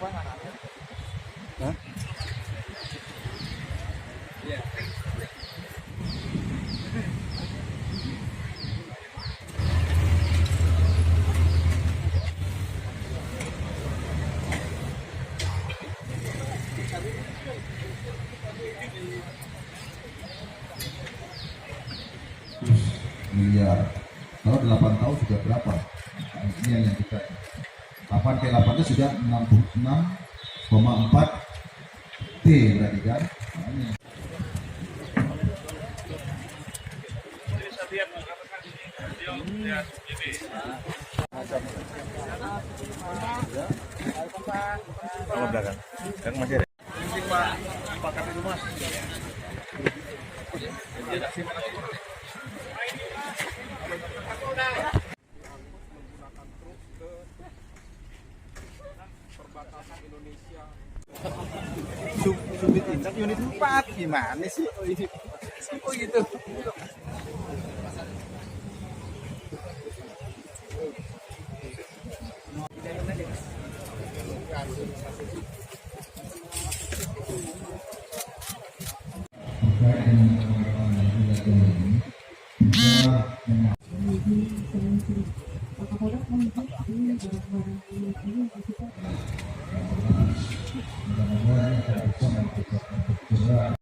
Hah? Miliar. Kalau 8 tahun sudah berapa? Nah, ini yang kita 8 ke 8 itu sudah 66,4 T berarti kan? Nah, ini. Kalau belakang, kan masih ada. Subit Indak unit 4 gimana sih? Oh gitu. Mudah-mudahan kita bisa